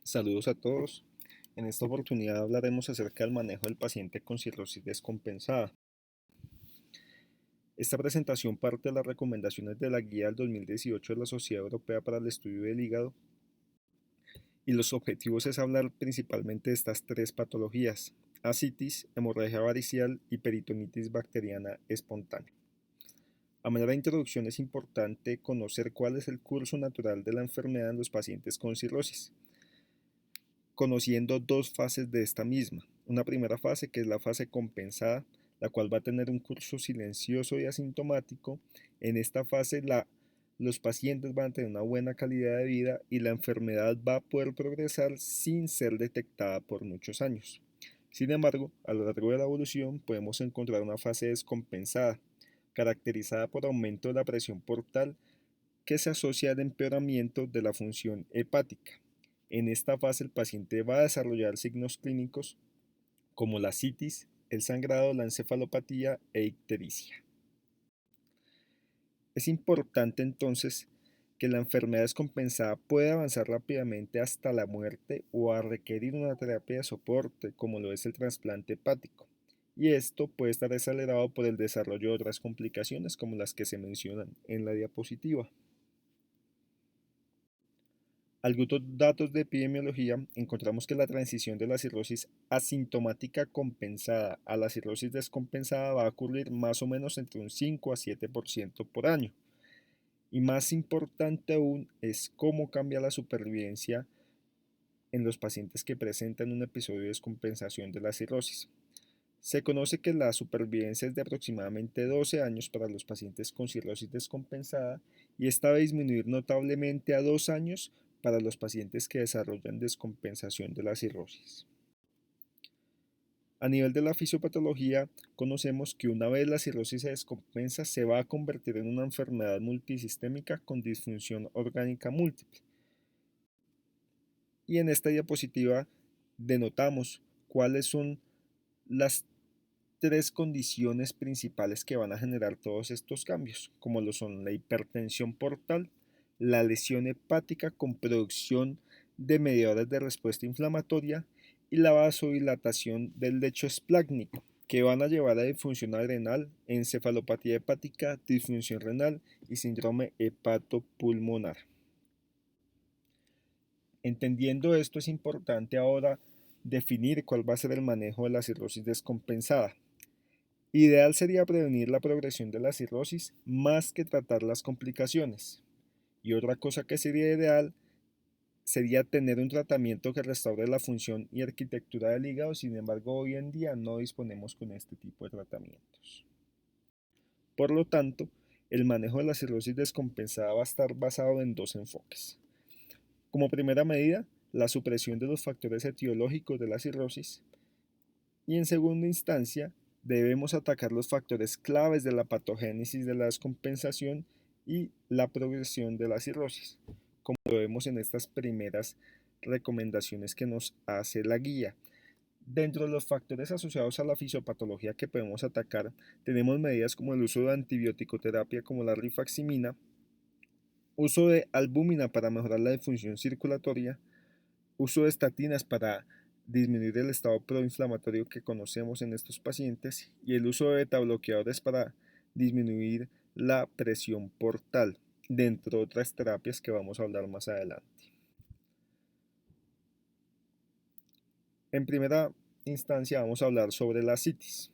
Saludos a todos. En esta oportunidad hablaremos acerca del manejo del paciente con cirrosis descompensada. Esta presentación parte de las recomendaciones de la guía del 2018 de la Sociedad Europea para el Estudio del Hígado y los objetivos es hablar principalmente de estas tres patologías: ascitis, hemorragia varicial y peritonitis bacteriana espontánea. A manera de introducción es importante conocer cuál es el curso natural de la enfermedad en los pacientes con cirrosis, conociendo dos fases de esta misma. Una primera fase que es la fase compensada, la cual va a tener un curso silencioso y asintomático. En esta fase los pacientes van a tener una buena calidad de vida y la enfermedad va a poder progresar sin ser detectada por muchos años. Sin embargo, a lo largo de la evolución podemos encontrar una fase descompensada, caracterizada por aumento de la presión portal que se asocia al empeoramiento de la función hepática. En esta fase el paciente va a desarrollar signos clínicos como la citis, el sangrado, la encefalopatía e ictericia. Es importante entonces que la enfermedad descompensada puede avanzar rápidamente hasta la muerte o a requerir una terapia de soporte como lo es el trasplante hepático. Y esto puede estar acelerado por el desarrollo de otras complicaciones como las que se mencionan en la diapositiva. Algunos datos de epidemiología encontramos que la transición de la cirrosis asintomática compensada a la cirrosis descompensada va a ocurrir más o menos entre un 5 a 7% por año. Y más importante aún es cómo cambia la supervivencia en los pacientes que presentan un episodio de descompensación de la cirrosis. Se conoce que la supervivencia es de aproximadamente 12 años para los pacientes con cirrosis descompensada y esta va a disminuir notablemente a 2 años para los pacientes que desarrollan descompensación de la cirrosis. A nivel de la fisiopatología, conocemos que una vez la cirrosis se descompensa, se va a convertir en una enfermedad multisistémica con disfunción orgánica múltiple. Y en esta diapositiva denotamos cuáles son las tres condiciones principales que van a generar todos estos cambios, como lo son la hipertensión portal, la lesión hepática con producción de mediadores de respuesta inflamatoria y la vasodilatación del lecho esplácnico, que van a llevar a disfunción adrenal, encefalopatía hepática, disfunción renal y síndrome hepatopulmonar. Entendiendo esto, es importante ahora definir cuál va a ser el manejo de la cirrosis descompensada. Ideal sería prevenir la progresión de la cirrosis más que tratar las complicaciones. Y otra cosa que sería ideal sería tener un tratamiento que restaure la función y arquitectura del hígado. Sin embargo, hoy en día no disponemos con este tipo de tratamientos. Por lo tanto, el manejo de la cirrosis descompensada va a estar basado en dos enfoques. Como primera medida, la supresión de los factores etiológicos de la cirrosis y en segunda instancia, debemos atacar los factores claves de la patogénesis de la descompensación y la progresión de la cirrosis, como lo vemos en estas primeras recomendaciones que nos hace la guía. Dentro de los factores asociados a la fisiopatología que podemos atacar, tenemos medidas como el uso de antibiótico-terapia como la rifaximina, uso de albúmina para mejorar la disfunción circulatoria, uso de estatinas para disminuir el estado proinflamatorio que conocemos en estos pacientes y el uso de betabloqueadores para disminuir la presión portal, dentro de otras terapias que vamos a hablar más adelante. En primera instancia vamos a hablar sobre la citis.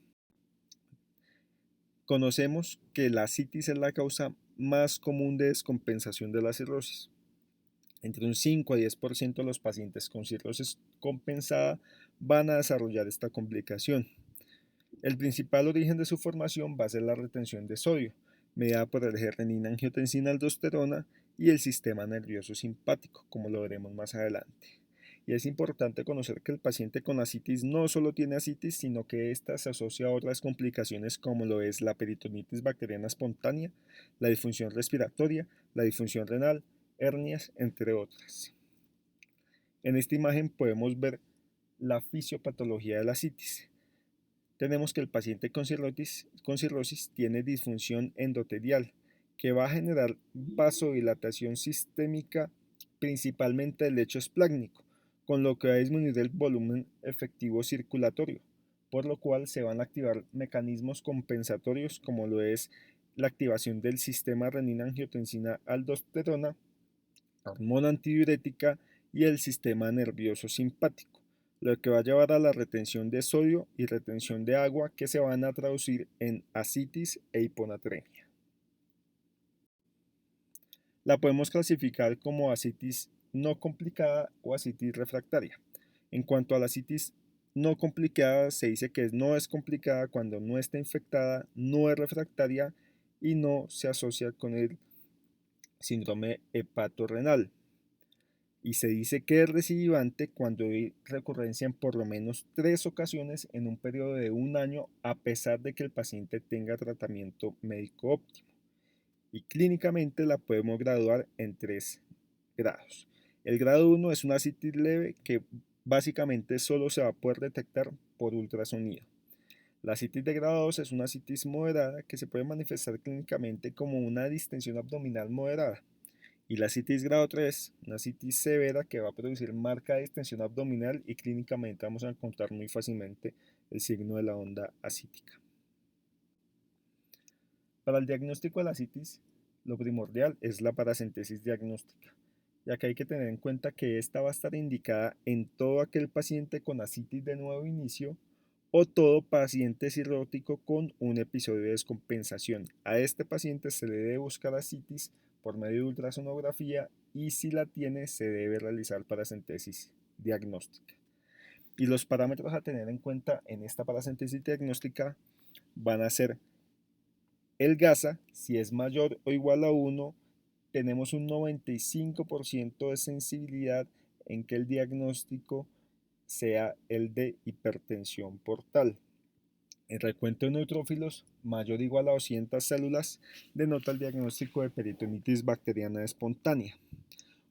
Conocemos que la citis es la causa más común de descompensación de la cirrosis. Entre un 5 a 10% de los pacientes con cirrosis compensada van a desarrollar esta complicación. El principal origen de su formación va a ser la retención de sodio, mediada por el eje renina-angiotensina-aldosterona y el sistema nervioso simpático, como lo veremos más adelante. Y es importante conocer que el paciente con ascitis no solo tiene ascitis, sino que ésta se asocia a otras complicaciones como lo es la peritonitis bacteriana espontánea, la disfunción respiratoria, la disfunción renal, hernias, entre otras. En esta imagen podemos ver la fisiopatología de la citis. Tenemos que el paciente con cirrosis tiene disfunción endotelial, que va a generar vasodilatación sistémica principalmente del lecho esplácnico, con lo que va a disminuir el volumen efectivo circulatorio, por lo cual se van a activar mecanismos compensatorios como lo es la activación del sistema renina-angiotensina-aldosterona, hormona antidiurética y el sistema nervioso simpático, lo que va a llevar a la retención de sodio y retención de agua que se van a traducir en ascitis e hiponatremia. La podemos clasificar como ascitis no complicada o ascitis refractaria. En cuanto a la ascitis no complicada, se dice que no es complicada cuando no está infectada, no es refractaria y no se asocia con el síndrome hepatorrenal. Y se dice que es recidivante cuando hay recurrencia en por lo menos 3 ocasiones en un periodo de un año, a pesar de que el paciente tenga tratamiento médico óptimo. Y clínicamente la podemos graduar en 3 grados. El grado 1 es una ascitis leve que básicamente solo se va a poder detectar por ultrasonido. La ascitis de grado 2 es una ascitis moderada que se puede manifestar clínicamente como una distensión abdominal moderada. Y la ascitis grado 3, una ascitis severa que va a producir marca de distensión abdominal y clínicamente vamos a encontrar muy fácilmente el signo de la onda ascítica. Para el diagnóstico de la ascitis, lo primordial es la paracentesis diagnóstica, ya que hay que tener en cuenta que esta va a estar indicada en todo aquel paciente con ascitis de nuevo inicio o todo paciente cirrótico con un episodio de descompensación. A este paciente se le debe buscar ascitis por medio de ultrasonografía y si la tiene se debe realizar paracentesis diagnóstica. Y los parámetros a tener en cuenta en esta paracentesis diagnóstica van a ser el GASA, si es mayor o igual a 1, tenemos un 95% de sensibilidad en que el diagnóstico sea el de hipertensión portal. El recuento de neutrófilos mayor o igual a 200 células denota el diagnóstico de peritonitis bacteriana espontánea.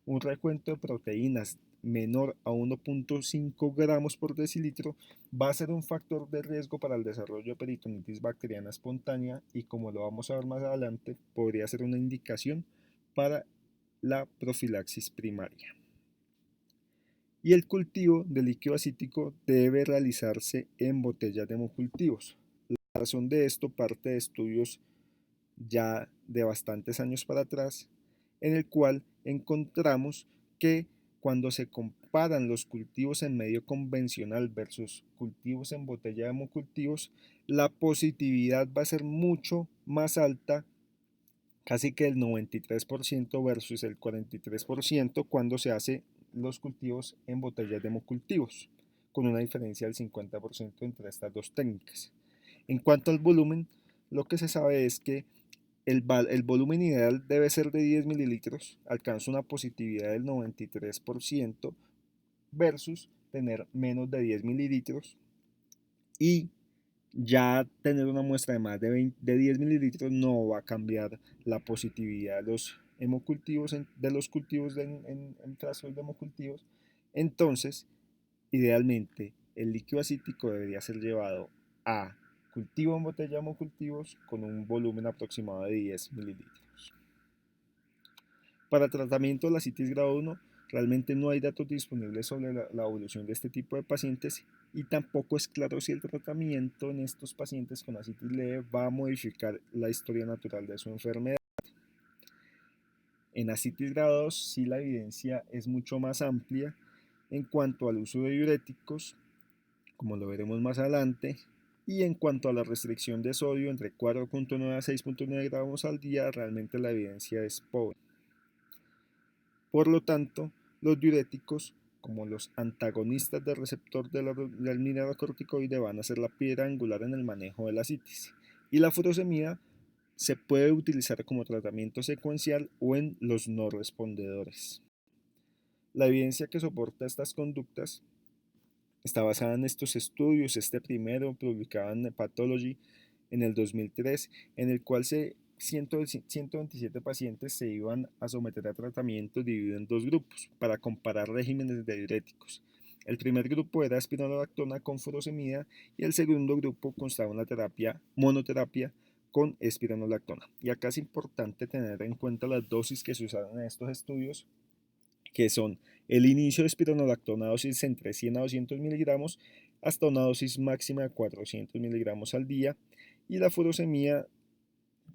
Un recuento de proteínas menor a 1.5 gramos por decilitro va a ser un factor de riesgo para el desarrollo de peritonitis bacteriana espontánea y, como lo vamos a ver más adelante, podría ser una indicación para la profilaxis primaria. Y el cultivo de líquido acítico debe realizarse en botellas de hemocultivos. La razón de esto parte de estudios ya de bastantes años para atrás, en el cual encontramos que cuando se comparan los cultivos en medio convencional versus cultivos en botella de hemocultivos, la positividad va a ser mucho más alta, casi que el 93% versus el 43% cuando se hace los cultivos en botellas de hemocultivos, con una diferencia del 50% entre estas dos técnicas. En cuanto al volumen, lo que se sabe es que el volumen ideal debe ser de 10 mililitros, alcanza una positividad del 93% versus tener menos de 10 mililitros y ya tener una muestra de más de 10 mililitros no va a cambiar la positividad de los hemocultivos, de los cultivos en frascos de hemocultivos. Entonces, idealmente, el líquido acítico debería ser llevado a cultivo en botella de hemocultivos con un volumen aproximado de 10 mililitros. Para tratamiento de la ascitis grado 1, realmente no hay datos disponibles sobre la evolución de este tipo de pacientes y tampoco es claro si el tratamiento en estos pacientes con ascitis leve va a modificar la historia natural de su enfermedad. En ascitis grado 2 sí la evidencia es mucho más amplia en cuanto al uso de diuréticos, como lo veremos más adelante, y en cuanto a la restricción de sodio entre 4.9 a 6.9 gramos al día, realmente la evidencia es pobre. Por lo tanto, los diuréticos, como los antagonistas del receptor del mineralocorticoide, van a ser la piedra angular en el manejo de la ascitis. Y la furosemida se puede utilizar como tratamiento secuencial o en los no respondedores. La evidencia que soporta estas conductas está basada en estos estudios, este primero publicado en Pathology en el 2003, en el cual 127 pacientes se iban a someter a tratamiento dividido en dos grupos para comparar regímenes de diuréticos. El primer grupo era espironolactona con furosemida y el segundo grupo constaba en la terapia monoterapia con espironolactona. Y acá es importante tener en cuenta las dosis que se usaron en estos estudios, que son El inicio de espironolactona dosis entre 100 a 200 miligramos hasta una dosis máxima de 400 miligramos al día, y la furosemida,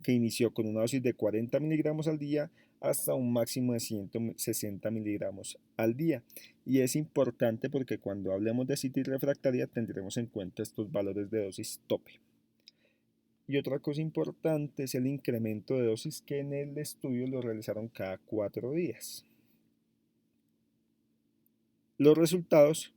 que inició con una dosis de 40 miligramos al día hasta un máximo de 160 miligramos al día. Y es importante porque cuando hablemos de citis refractaria tendremos en cuenta estos valores de dosis tope. Y otra cosa importante es el incremento de dosis, que en el estudio lo realizaron cada 4 días. Los resultados: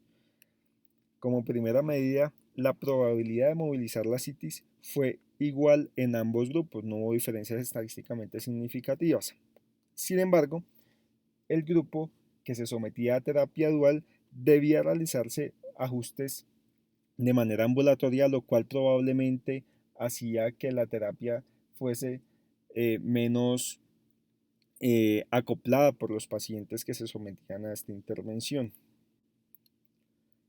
como primera medida, la probabilidad de movilizar la citis fue igual en ambos grupos, no hubo diferencias estadísticamente significativas. Sin embargo, el grupo que se sometía a terapia dual debía realizarse ajustes de manera ambulatoria, lo cual probablemente hacía que la terapia fuese menos acoplada por los pacientes que se sometían a esta intervención.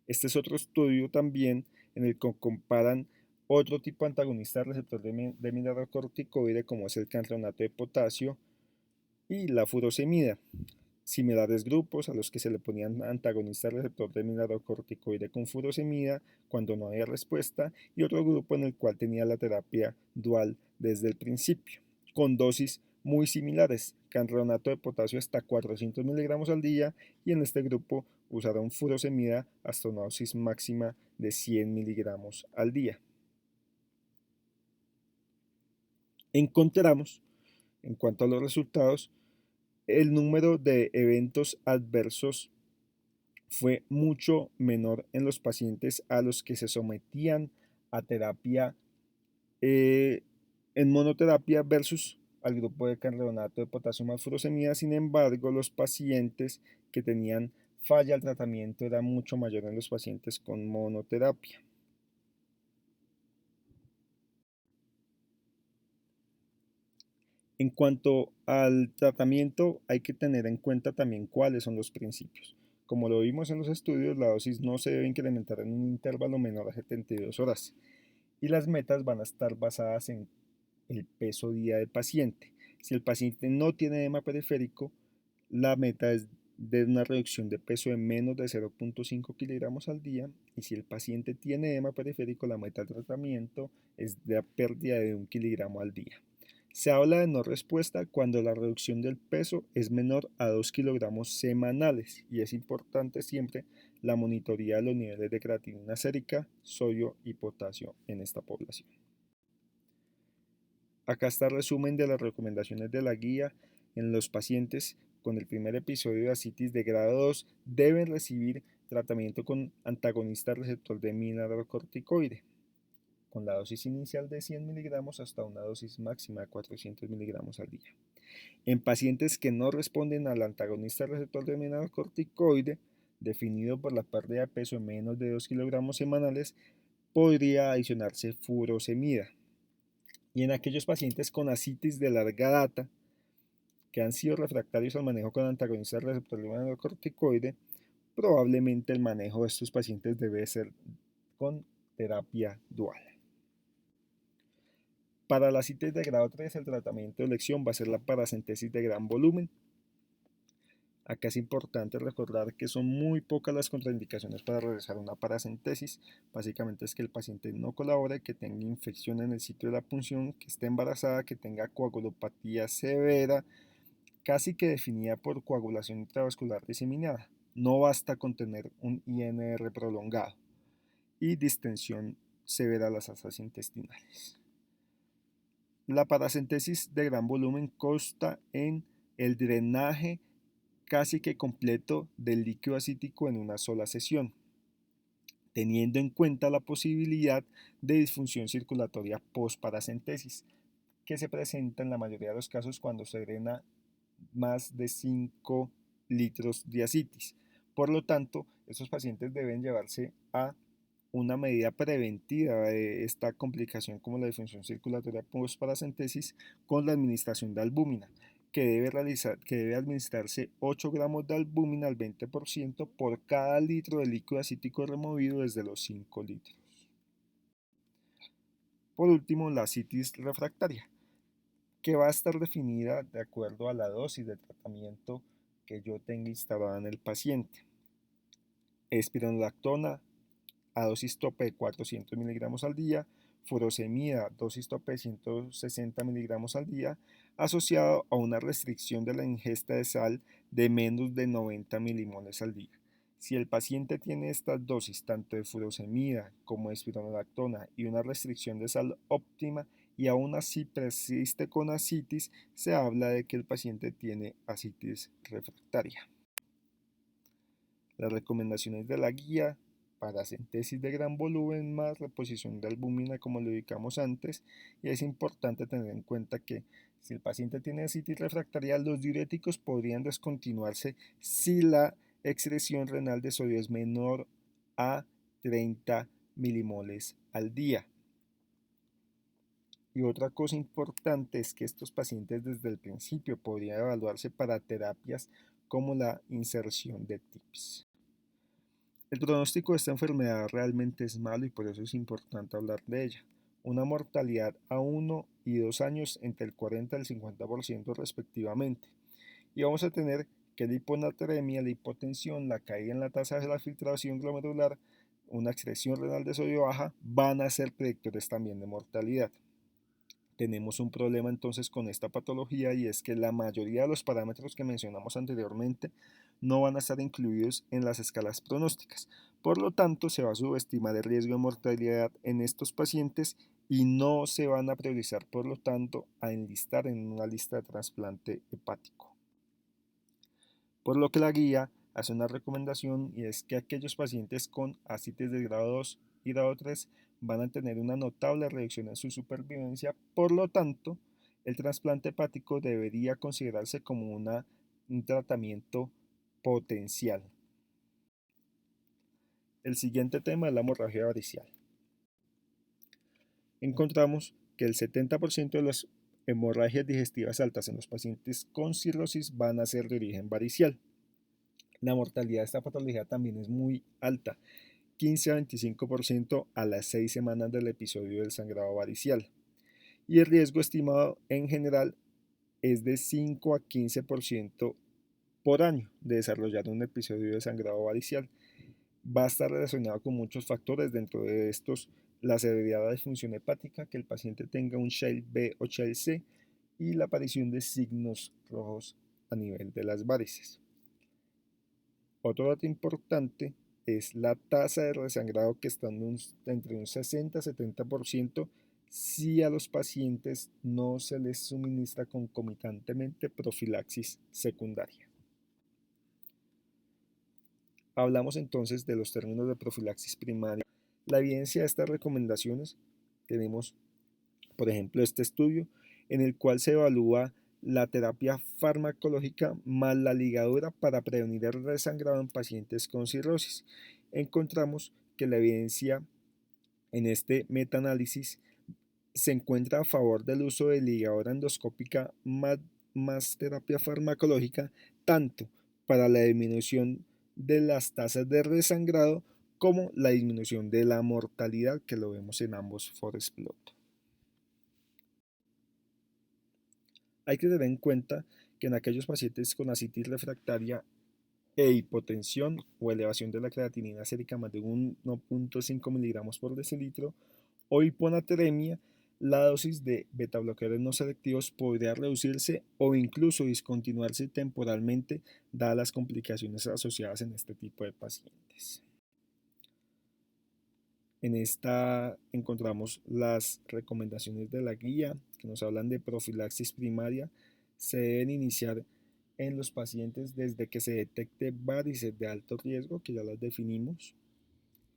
Este es otro estudio también en el que comparan otro tipo de antagonista del receptor de mineralocorticoide, como es el canreonato de potasio y la furosemida, similares grupos a los que se le ponían antagonistas al receptor de mineralocorticoide con furosemida cuando no había respuesta, y otro grupo en el cual tenía la terapia dual desde el principio, con dosis muy similares, canreonato de potasio hasta 400 miligramos al día, y en este grupo usaron furosemida hasta una dosis máxima de 100 miligramos al día. Encontramos, en cuanto a los resultados, el número de eventos adversos fue mucho menor en los pacientes a los que se sometían a terapia en monoterapia versus al grupo de canreonato de potasio más furosemida. Sin embargo, los pacientes que tenían falla al tratamiento era mucho mayor en los pacientes con monoterapia. En cuanto al tratamiento, hay que tener en cuenta también cuáles son los principios. Como lo vimos en los estudios, la dosis no se debe incrementar en un intervalo menor a 72 horas, y las metas van a estar basadas en el peso día del paciente. Si el paciente no tiene edema periférico, la meta es de una reducción de peso de menos de 0.5 kilogramos al día, y si el paciente tiene edema periférico, la meta de tratamiento es de la pérdida de 1 kilogramo al día. Se habla de no respuesta cuando la reducción del peso es menor a 2 kilogramos semanales, y es importante siempre la monitoría de los niveles de creatinina sérica, sodio y potasio en esta población. Acá está el resumen de las recomendaciones de la guía. En los pacientes con el primer episodio de ascitis de grado 2 deben recibir tratamiento con antagonista receptor de mineralocorticoide, con la dosis inicial de 100 miligramos hasta una dosis máxima de 400 miligramos al día. En pacientes que no responden al antagonista receptor de mineralocorticoide, definido por la pérdida de peso en menos de 2 kilogramos semanales, podría adicionarse furosemida. Y en aquellos pacientes con ascitis de larga data que han sido refractarios al manejo con antagonistas del receptor mineralocorticoide, probablemente el manejo de estos pacientes debe ser con terapia dual. Para la ascitis de grado 3, el tratamiento de elección va a ser la paracentesis de gran volumen. Acá es importante recordar que son muy pocas las contraindicaciones para realizar una paracentesis. Básicamente es que el paciente no colabore, que tenga infección en el sitio de la punción, que esté embarazada, que tenga coagulopatía severa, casi que definida por coagulación intravascular diseminada. No basta con tener un INR prolongado y distensión severa de las asas intestinales. La paracentesis de gran volumen consta en el drenaje casi que completo del líquido acítico en una sola sesión, teniendo en cuenta la posibilidad de disfunción circulatoria post-paracentesis, que se presenta en la mayoría de los casos cuando se drena más de 5 litros de ascitis. Por lo tanto, estos pacientes deben llevarse a una medida preventiva de esta complicación como la disfunción circulatoria post-paracentesis con la administración de albúmina, que debe administrarse 8 gramos de albúmina al 20% por cada litro de líquido acítico removido desde los 5 litros. Por último, la ascitis refractaria, que va a estar definida de acuerdo a la dosis de tratamiento que yo tenga instalada en el paciente. Espironolactona a dosis tope de 400 miligramos al día, furosemida dosis tope de 160 miligramos al día, asociado a una restricción de la ingesta de sal de menos de 90 milimoles al día. Si el paciente tiene estas dosis tanto de furosemida como de espironolactona y una restricción de sal óptima y aún así persiste con ascitis, se habla de que el paciente tiene ascitis refractaria. Las recomendaciones de la guía: paracentesis de gran volumen más reposición de albúmina, como lo indicamos antes, y es importante tener en cuenta que si el paciente tiene ascitis refractaria, los diuréticos podrían descontinuarse si la excreción renal de sodio es menor a 30 milimoles al día. Y otra cosa importante es que estos pacientes desde el principio podrían evaluarse para terapias como la inserción de TIPS. El pronóstico de esta enfermedad realmente es malo y por eso es importante hablar de ella. Una mortalidad a 1 y 2 años entre el 40 y el 50% respectivamente. Y vamos a tener que la hiponatremia, la hipotensión, la caída en la tasa de la filtración glomerular, una excreción renal de sodio baja van a ser predictores también de mortalidad. Tenemos un problema entonces con esta patología, y es que la mayoría de los parámetros que mencionamos anteriormente no van a estar incluidos en las escalas pronósticas. Por lo tanto, se va a subestimar el riesgo de mortalidad en estos pacientes y no se van a priorizar, por lo tanto, a enlistar en una lista de trasplante hepático. Por lo que la guía hace una recomendación, y es que aquellos pacientes con ascitis de grado 2 y grado 3 van a tener una notable reducción en su supervivencia. Por lo tanto, el trasplante hepático debería considerarse como un tratamiento potencial. El siguiente tema es la hemorragia varicial. Encontramos que el 70% de las hemorragias digestivas altas en los pacientes con cirrosis van a ser de origen varicial. La mortalidad de esta patología también es muy alta, 15 a 25% a las 6 semanas del episodio del sangrado varicial. Y el riesgo estimado en general es de 5 a 15% por año de desarrollar un episodio de sangrado varicial. Va a estar relacionado con muchos factores, dentro de estos la severidad de la disfunción hepática, que el paciente tenga un Child B o Child C, y la aparición de signos rojos a nivel de las varices. Otro dato importante es la tasa de resangrado, que está entre un 60 y 70% si a los pacientes no se les suministra concomitantemente profilaxis secundaria. Hablamos entonces de los términos de profilaxis primaria. La evidencia de estas recomendaciones: tenemos, por ejemplo, este estudio en el cual se evalúa la terapia farmacológica más la ligadura para prevenir el resangrado en pacientes con cirrosis. Encontramos que la evidencia en este metaanálisis se encuentra a favor del uso de ligadura endoscópica más terapia farmacológica, tanto para la disminución de las tasas de resangrado como la disminución de la mortalidad, que lo vemos en ambos forest plot. Hay que tener en cuenta que en aquellos pacientes con ascitis refractaria e hipotensión o elevación de la creatinina sérica más de 1.5 miligramos por decilitro o hiponatremia, la dosis de betabloqueadores no selectivos podría reducirse o incluso discontinuarse temporalmente, dadas las complicaciones asociadas en este tipo de pacientes. En esta encontramos las recomendaciones de la guía, que nos hablan de profilaxis primaria. Se deben iniciar en los pacientes desde que se detecte varices de alto riesgo, que ya las definimos.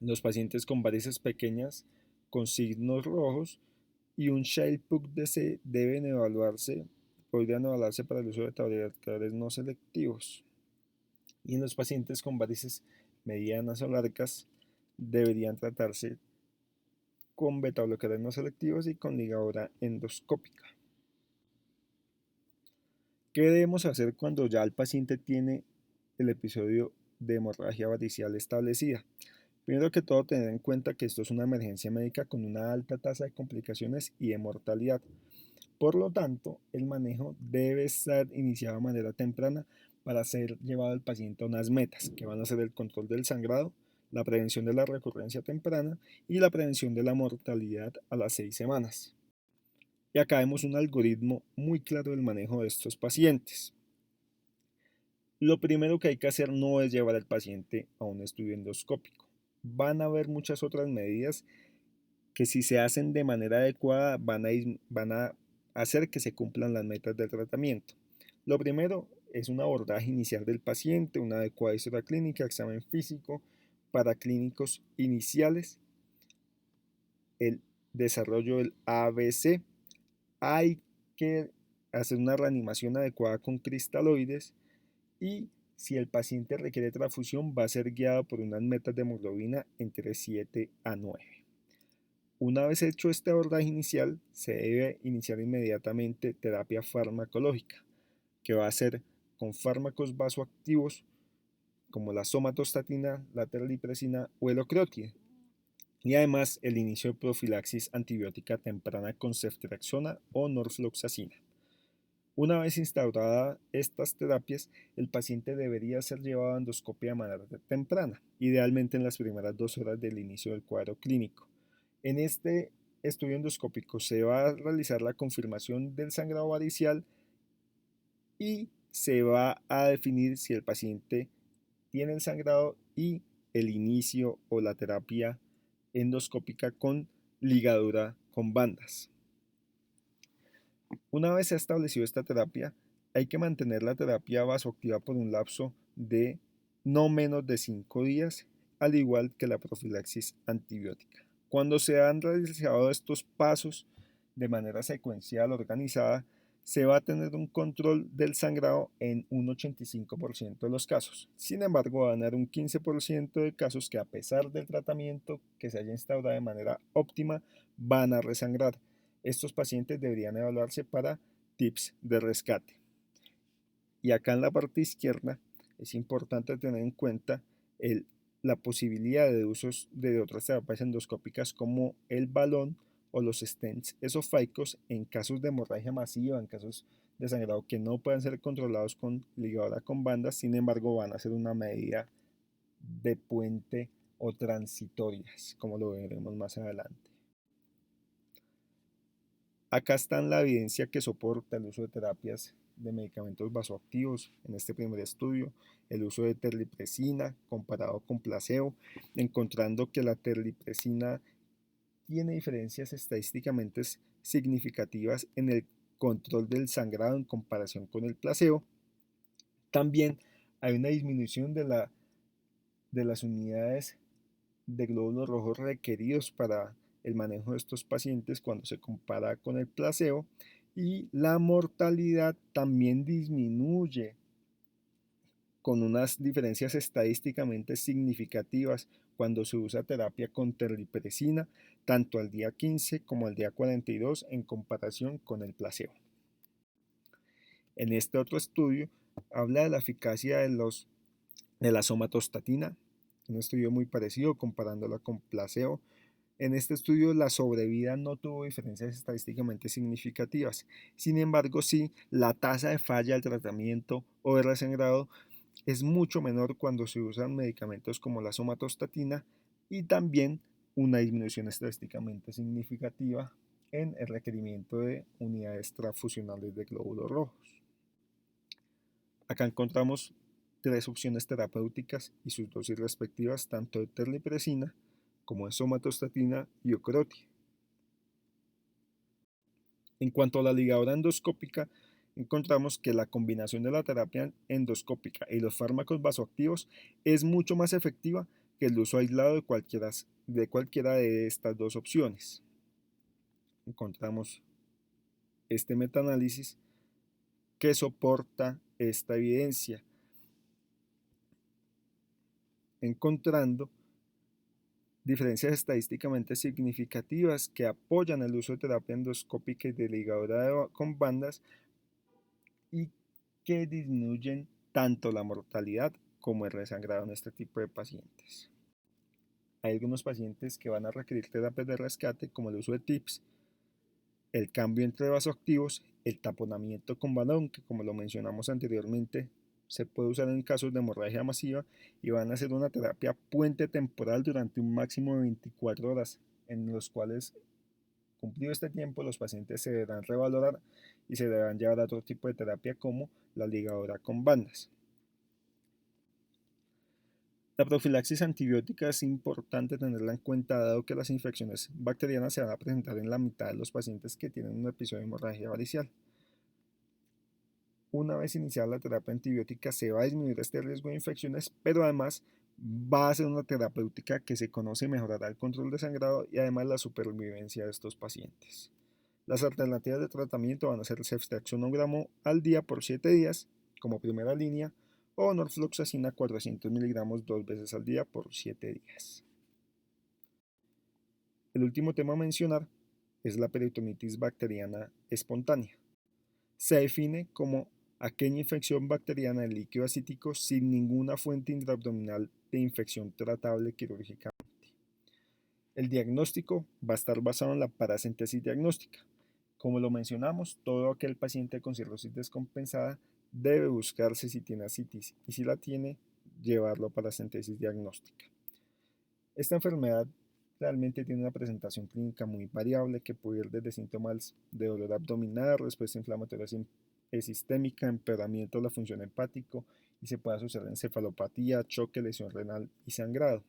Los pacientes con varices pequeñas con signos rojos y un Child-Pugh DC podrían evaluarse para el uso de tabletadores no selectivos. Y en los pacientes con varices medianas o largas deberían tratarse con betabloqueadores no selectivos y con ligadura endoscópica. ¿Qué debemos hacer cuando ya el paciente tiene el episodio de hemorragia varicial establecida? Primero que todo, tener en cuenta que esto es una emergencia médica con una alta tasa de complicaciones y de mortalidad. Por lo tanto, el manejo debe estar iniciado de manera temprana para ser llevado al paciente a unas metas, que van a ser el control del sangrado, la prevención de la recurrencia temprana y la prevención de la mortalidad a las 6 semanas. Y acá vemos un algoritmo muy claro del manejo de estos pacientes. Lo primero que hay que hacer no es llevar al paciente a un estudio endoscópico. Van a haber muchas otras medidas que, si se hacen de manera adecuada, van a hacer que se cumplan las metas del tratamiento. Lo primero es un abordaje inicial del paciente, una adecuada historia clínica, examen físico para clínicos iniciales, el desarrollo del ABC. Hay que hacer una reanimación adecuada con cristaloides y, si el paciente requiere transfusión, va a ser guiado por unas metas de hemoglobina entre 7 a 9. Una vez hecho este abordaje inicial, se debe iniciar inmediatamente terapia farmacológica, que va a ser con fármacos vasoactivos como la somatostatina, la terlipresina o el octreotide. Y además el inicio de profilaxis antibiótica temprana con ceftriaxona o norfloxacina. Una vez instauradas estas terapias, el paciente debería ser llevado a endoscopia de manera temprana, idealmente en las primeras 2 horas del inicio del cuadro clínico. En este estudio endoscópico se va a realizar la confirmación del sangrado varicial y se va a definir si el paciente tiene el sangrado y el inicio o la terapia endoscópica con ligadura con bandas. Una vez se ha establecido esta terapia, hay que mantener la terapia vasoactiva por un lapso de no menos de 5 días, al igual que la profilaxis antibiótica. Cuando se han realizado estos pasos de manera secuencial organizada, se va a tener un control del sangrado en un 85% de los casos. Sin embargo, van a haber un 15% de casos que, a pesar del tratamiento que se haya instaurado de manera óptima, van a resangrar. Estos pacientes deberían evaluarse para tips de rescate. Y acá en la parte izquierda es importante tener en cuenta la posibilidad de usos de otras terapias endoscópicas como el balón o los stents esofágicos en casos de hemorragia masiva, en casos de sangrado que no pueden ser controlados con ligadura con bandas. Sin embargo, van a ser una medida de puente o transitorias, como lo veremos más adelante. Acá está la evidencia que soporta el uso de terapias de medicamentos vasoactivos en este primer estudio, el uso de terlipresina comparado con placebo, encontrando que la terlipresina tiene diferencias estadísticamente significativas en el control del sangrado en comparación con el placebo. También hay una disminución de las unidades de glóbulos rojos requeridos para el manejo de estos pacientes cuando se compara con el placebo, y la mortalidad también disminuye con unas diferencias estadísticamente significativas cuando se usa terapia con terlipresina, tanto al día 15 como al día 42 en comparación con el placebo. En este otro estudio habla de la eficacia de la somatostatina, un estudio muy parecido comparándola con placebo. En este estudio la sobrevida no tuvo diferencias estadísticamente significativas. Sin embargo, sí, la tasa de falla del tratamiento o de resangrado es mucho menor cuando se usan medicamentos como la somatostatina, y también una disminución estadísticamente significativa en el requerimiento de unidades transfusionales de glóbulos rojos. Acá encontramos 3 opciones terapéuticas y sus dosis respectivas, tanto de terlipresina como de somatostatina y octreotide. En cuanto a la ligadura endoscópica, encontramos que la combinación de la terapia endoscópica y los fármacos vasoactivos es mucho más efectiva que el uso aislado de cualquiera de estas 2 opciones. Encontramos este metaanálisis que soporta esta evidencia, encontrando diferencias estadísticamente significativas que apoyan el uso de terapia endoscópica y de ligadura con bandas, y que disminuyen tanto la mortalidad como el resangrado en este tipo de pacientes. Hay algunos pacientes que van a requerir terapias de rescate como el uso de TIPS, el cambio entre vasoactivos, el taponamiento con balón, que como lo mencionamos anteriormente se puede usar en casos de hemorragia masiva y van a ser una terapia puente temporal durante un máximo de 24 horas, en los cuales, cumplido este tiempo, los pacientes se deberán revalorar y se deberán llevar a otro tipo de terapia como la ligadura con bandas. La profilaxis antibiótica es importante tenerla en cuenta dado que las infecciones bacterianas se van a presentar en la mitad de los pacientes que tienen un episodio de hemorragia varicial. Una vez iniciada la terapia antibiótica se va a disminuir este riesgo de infecciones, pero además va a ser una terapéutica que se conoce mejorará el control de sangrado y además la supervivencia de estos pacientes. Las alternativas de tratamiento van a ser ceftriaxona 1 gramo al día por 7 días como primera línea o norfloxacina 400 miligramos 2 veces al día por 7 días. El último tema a mencionar es la peritonitis bacteriana espontánea. Se define como aquella infección bacteriana del líquido acítico sin ninguna fuente intraabdominal de infección tratable quirúrgicamente. El diagnóstico va a estar basado en la paracentesis diagnóstica. Como lo mencionamos, todo aquel paciente con cirrosis descompensada debe buscarse si tiene ascitis y si la tiene, llevarlo a paracentesis diagnóstica. Esta enfermedad realmente tiene una presentación clínica muy variable que puede ir desde síntomas de dolor abdominal, respuesta inflamatoria sistémica, empeoramiento de la función hepática y se puede asociar a encefalopatía, choque, lesión renal y sangrado.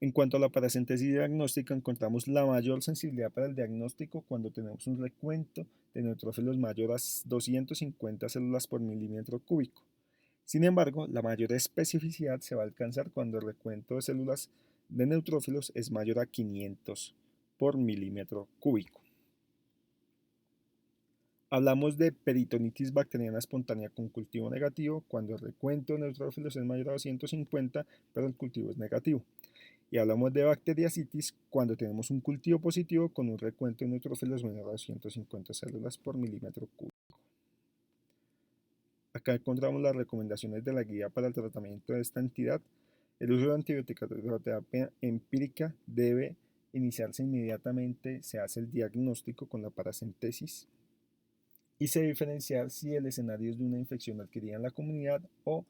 En cuanto a la paracentesis diagnóstica, encontramos la mayor sensibilidad para el diagnóstico cuando tenemos un recuento de neutrófilos mayor a 250 células por milímetro cúbico. Sin embargo, la mayor especificidad se va a alcanzar cuando el recuento de células de neutrófilos es mayor a 500 por milímetro cúbico. Hablamos de peritonitis bacteriana espontánea con cultivo negativo cuando el recuento de neutrófilos es mayor a 250, pero el cultivo es negativo. Y hablamos de bacteriacitis cuando tenemos un cultivo positivo con un recuento de neutrófilos menor a 250 células por milímetro cúbico. Acá encontramos las recomendaciones de la guía para el tratamiento de esta entidad. El uso de antibióticos de terapia empírica debe iniciarse inmediatamente, se hace el diagnóstico con la paracentesis y se diferenciar si el escenario es de una infección adquirida en la comunidad o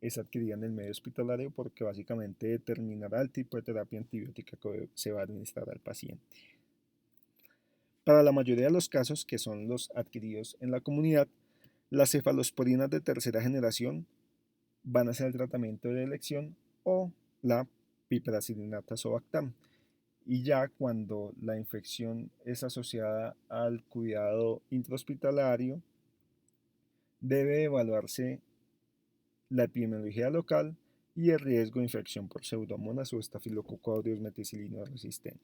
es adquirida en el medio hospitalario porque básicamente determinará el tipo de terapia antibiótica que se va a administrar al paciente. Para la mayoría de los casos, que son los adquiridos en la comunidad, las cefalosporinas de tercera generación van a ser el tratamiento de elección o la piperacillinata Zobactam. Y ya cuando la infección es asociada al cuidado intrahospitalario, debe evaluarse la epidemiología local y el riesgo de infección por pseudomonas o estafilococo aureus meticilino resistente.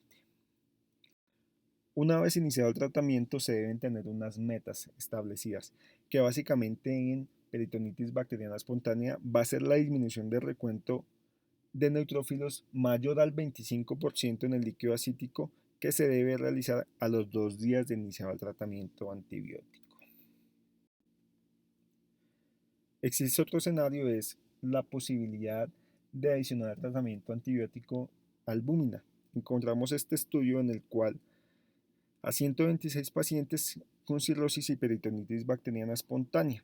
Una vez iniciado el tratamiento se deben tener unas metas establecidas, que básicamente en peritonitis bacteriana espontánea va a ser la disminución de recuento de neutrófilos mayor al 25% en el líquido acítico que se debe realizar a los 2 días de iniciado el tratamiento antibiótico. Existe otro escenario, es la posibilidad de adicionar al tratamiento antibiótico albúmina. Encontramos este estudio en el cual a 126 pacientes con cirrosis y peritonitis bacteriana espontánea.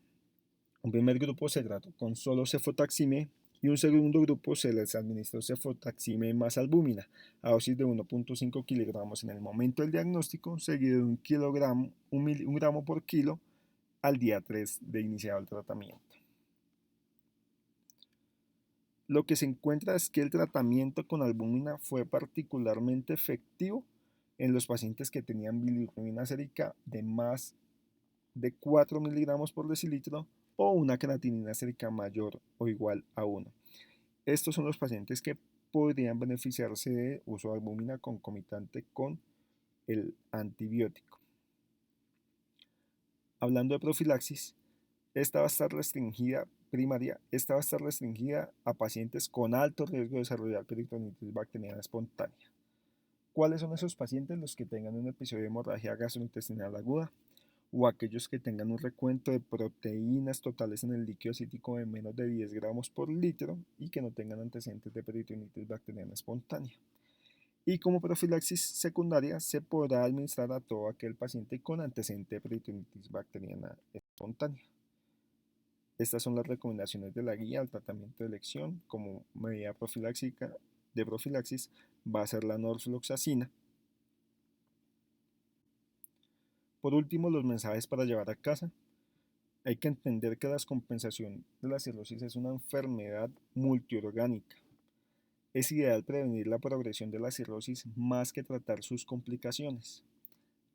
Un primer grupo se trató con solo cefotaxime y un segundo grupo se les administró cefotaxime más albúmina a dosis de 1.5 kilogramos en el momento del diagnóstico, seguido de un gramo por kilo al día 3 de iniciado el tratamiento. Lo que se encuentra es que el tratamiento con albúmina fue particularmente efectivo en los pacientes que tenían bilirrubina sérica de más de 4 miligramos por decilitro o una creatinina sérica mayor o igual a 1. Estos son los pacientes que podrían beneficiarse de uso de albúmina concomitante con el antibiótico. Hablando de profilaxis, esta va a estar restringida a pacientes con alto riesgo de desarrollar peritonitis bacteriana espontánea. ¿Cuáles son esos pacientes? Los que tengan un episodio de hemorragia gastrointestinal aguda o aquellos que tengan un recuento de proteínas totales en el líquido acítico de menos de 10 gramos por litro y que no tengan antecedentes de peritonitis bacteriana espontánea. Y como profilaxis secundaria se podrá administrar a todo aquel paciente con antecedente de peritonitis bacteriana espontánea. Estas son las recomendaciones de la guía al tratamiento de elección. Como medida profiláctica de profilaxis va a ser la norfloxacina. Por último, los mensajes para llevar a casa. Hay que entender que la descompensación de la cirrosis es una enfermedad multiorgánica. Es ideal prevenir la progresión de la cirrosis más que tratar sus complicaciones.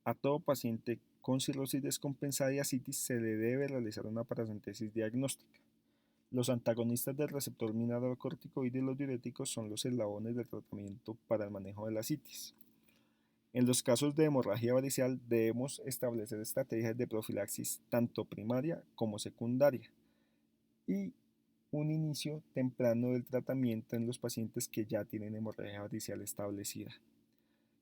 A todo paciente con cirrosis descompensada y ascitis se le debe realizar una paracentesis diagnóstica. Los antagonistas del receptor mineralocorticoide y los diuréticos son los eslabones del tratamiento para el manejo de la ascitis. En los casos de hemorragia varicial debemos establecer estrategias de profilaxis tanto primaria como secundaria y un inicio temprano del tratamiento en los pacientes que ya tienen hemorragia varicial establecida.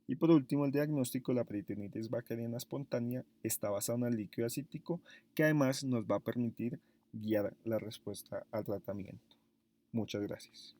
Y por último, el diagnóstico de la peritonitis bacteriana espontánea está basado en el líquido acítico, que además nos va a permitir guiar la respuesta al tratamiento. Muchas gracias.